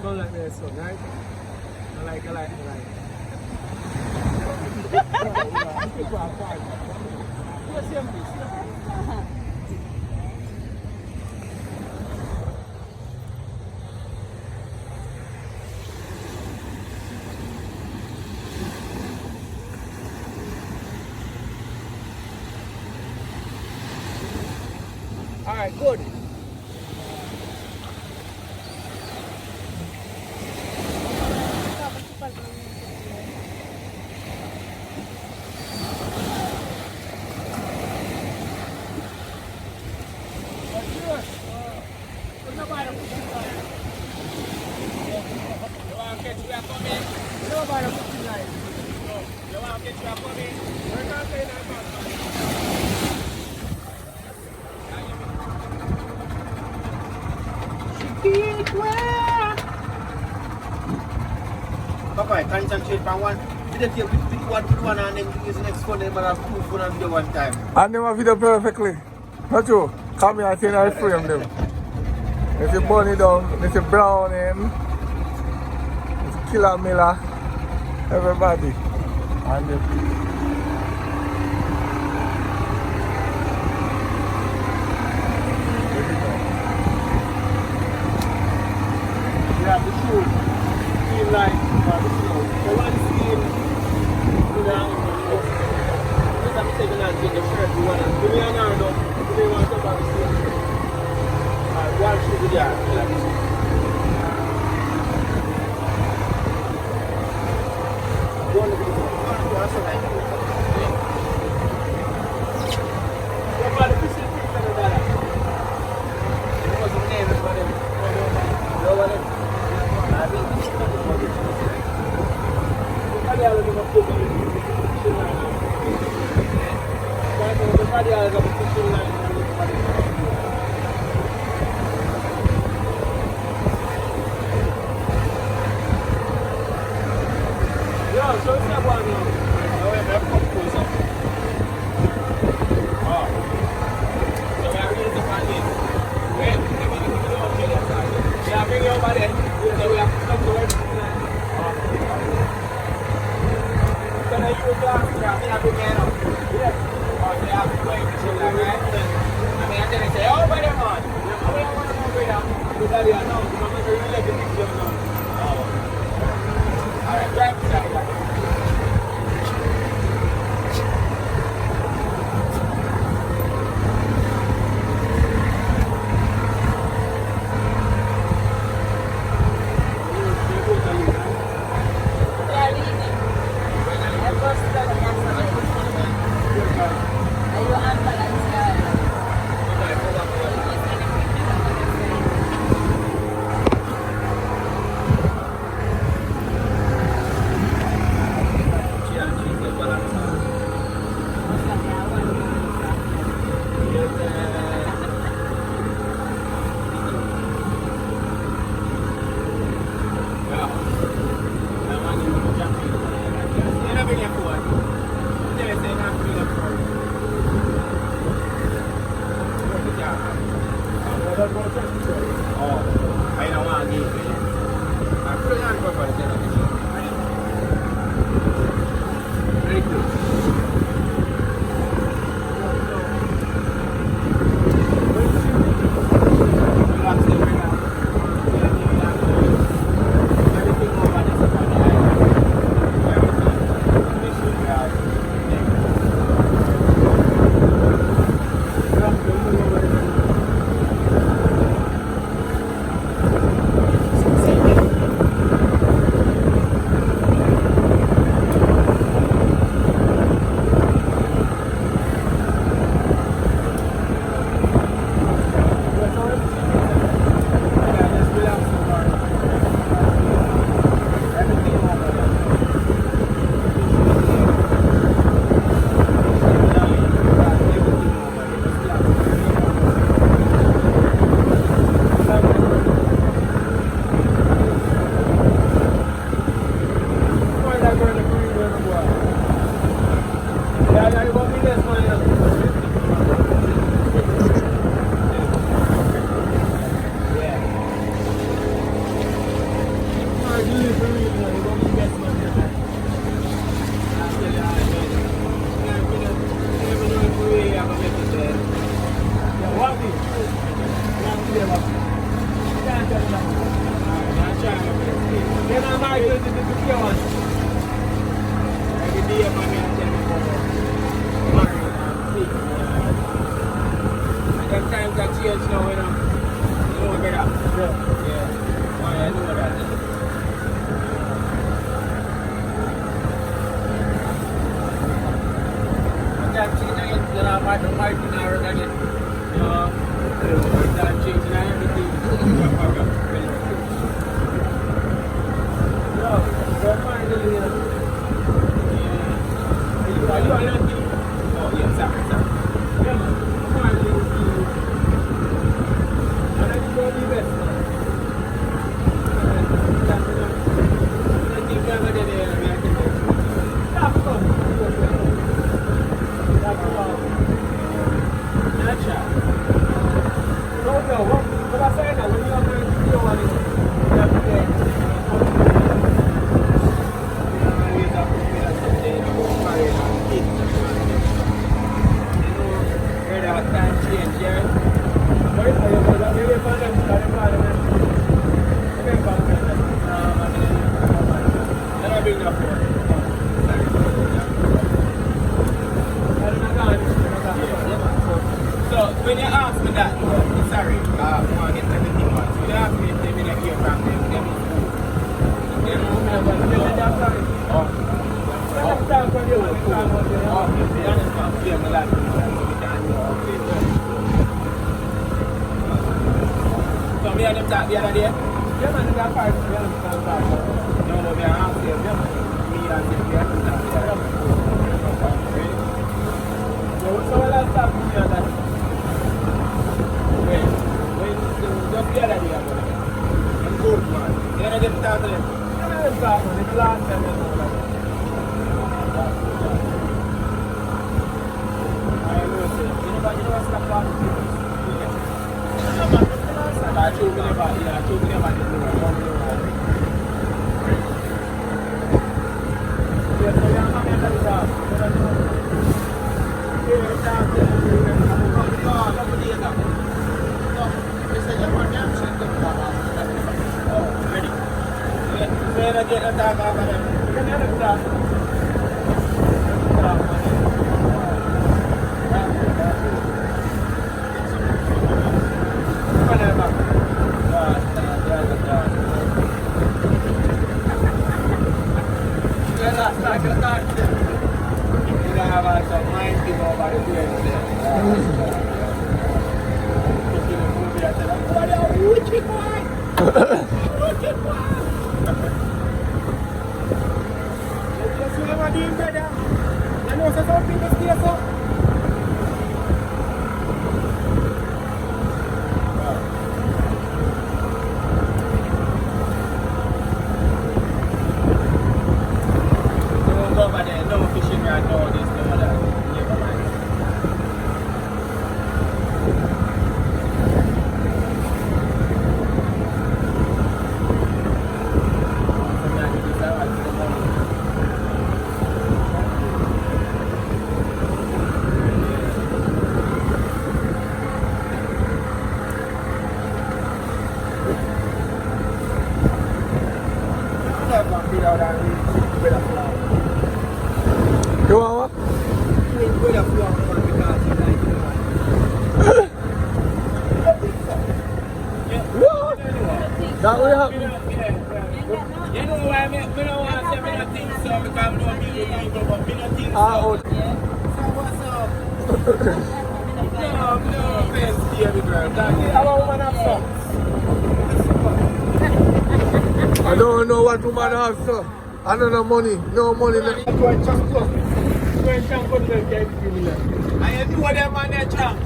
Like this one, right? I like. All right, good. Papa, concentrate on one. Did you pick one and then use the next phone and have two phone and video one time? And them have video perfectly. Not you. Come here and say I frame them. If you burn it down, if you brown in, if you Killer Miller, everybody. And have the shoe, feel like the snow. So one scene, just have to take a nice the shirt you want to give me an arm up, give me one top of the scene. One shoe to the arm, like this. One of these, also like this. What about the fishing things that are there? What's the name of them? No one. going to bring you on board. Yeah, you want me this money? Yeah. I do this for you, man. You want me best money? I tell you, I never know if we are going to make it there. Yeah, what me? What me? Can't tell you that. I'm trying to make it. Then I'm not going to do the pure one. Every day I'm going to tell you about it. And them times that change now, you know better. Yeah. Why I know that. And that change again, then I might be married again. That change and everything. No, they're finally here. Yeah. Are you lucky? Oh, yeah, sorry. Yeah, man. Finally, and I think you're the best, man. I think you're the best. That's fun. That's fun. Natural. No, what I say now, when you're going to do one, you have to get So when you ask me that, sorry, I want to get everything on. So when you ask me if they've been here from them, they mean cool. They don't know what they're doing. So me and them talk the other day? Yeah, man, they are part of the No, me and ask them, yeah, man. Me and them, we have to talk the other day. So what else talk to me on that? When just the other day about it. And good, man. You don't get to talk to them? Yeah, man, them talk, man. It's the last time they know that. I know, sir. You know what's the part of people? I told me about it. I told me about it. Yeah, so you're coming at the top. Yeah, it's out there. Ready? So you're not getting a time off of them. You're not getting a time. You want what? What? That will happen. You know why I don't want to say I don't think so, because I don't people, but I don't think so. Oh. So what's up? No offense, dear girl. I'm a woman of socks. I don't know what woman has, sir. I don't know money. No money. I'm going to jump up. I'm going to jump up to the game. I do what them on their jump.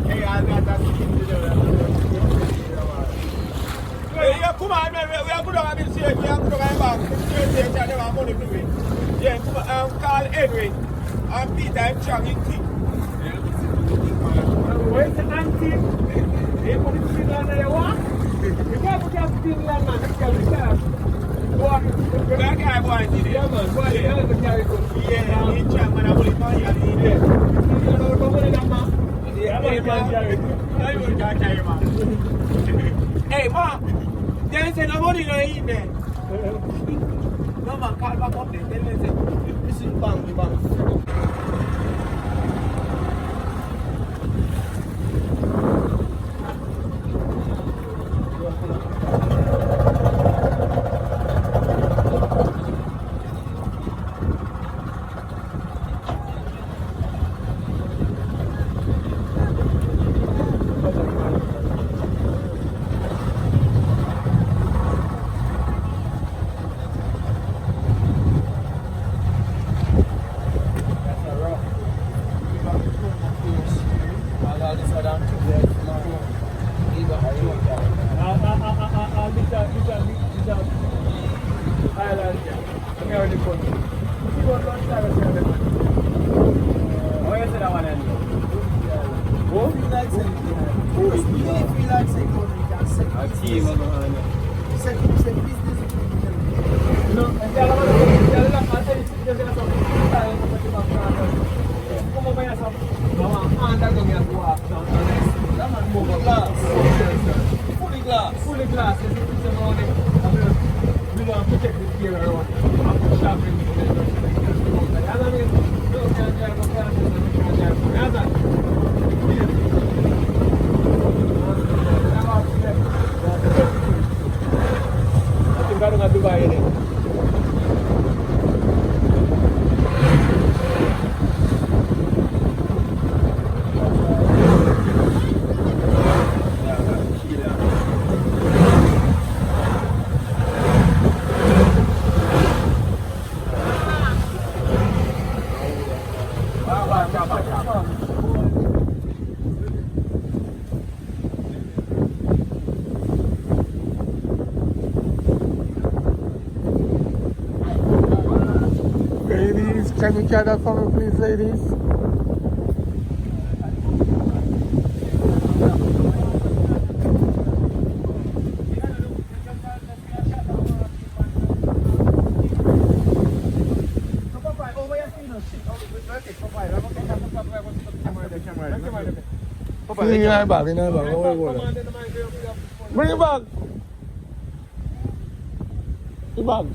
Hey, I'm not that skin to do that. Yeah, come on, man. We are good on this shit. We are good on back. They have money to it. Yeah, come on. Call Edwin. And Peter and Chang in tea. Where's the auntie? They put it in there. What? You can't put your thing like man. You can't be careful. What? That guy wanted it. Yeah, man. What? Yeah, he Chang, man. I will find you. Yeah. You know what money that man? Yeah, man. Hey, man. They say nobody no eat there. No man, call back up there. Then they say, this is bang. Fully glass. We don't protect the gear around. I'm shopping. Dubai ini. Can you carry that for me, please, ladies? Bring it back, Bring it back. The bag.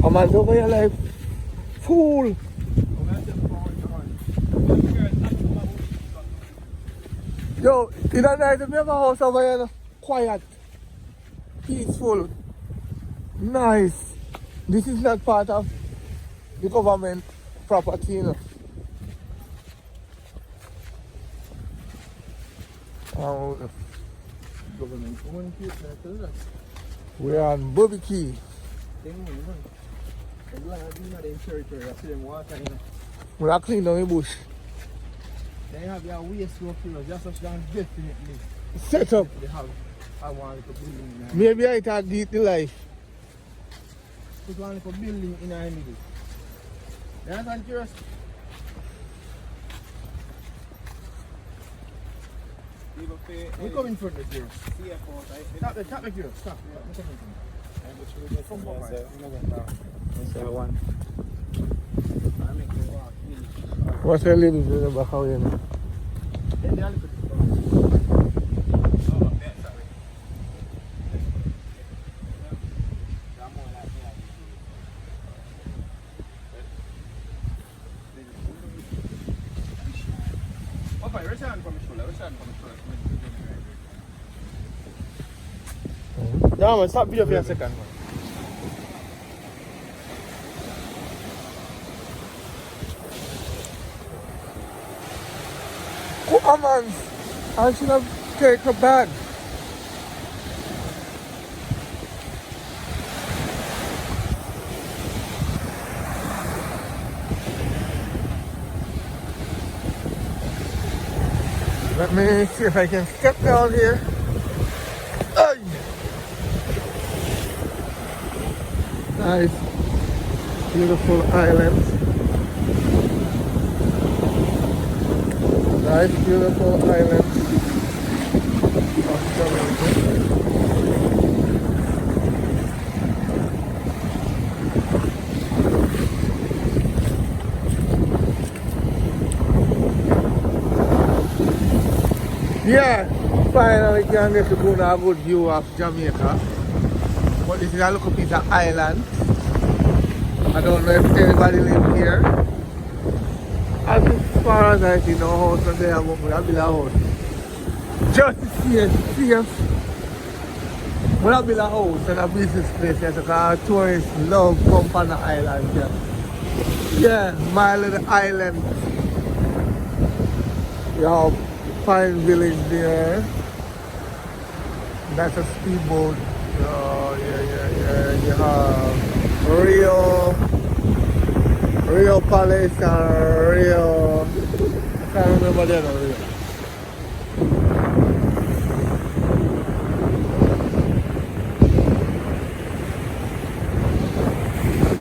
Come on, over here like fool. Yo, in a night, we have a house over here, quiet, peaceful, nice. This is not part of the government property, you know. We are on Boobie Key. We are cleaning down the bush. They have their waste work, you know, just such that definitely set up. They have, I want a building. Maybe I can get the life. Put one for building in our middle. You understand, curious? We come in front of you. Stop the curious. Stop. What's the little bit about how you know? Yeah, man, stop video for a second, man. Come on, I should have taken a bag. Let me see if I can step down here. Ay! Nice, beautiful island. Nice, beautiful island of Jamaica. Yeah, finally can get to go to a good view of Jamaica. But this is a little piece of island. I don't know if anybody lives here. As far as I see, no house and there won't be a house. Just to see it, when I build a house and a business place, yes, because tourists love come on the island. Yeah, my little island. You have fine village there. That's a speedboat. Oh, yeah. You have Rio Palace and Rio. I can't remember the other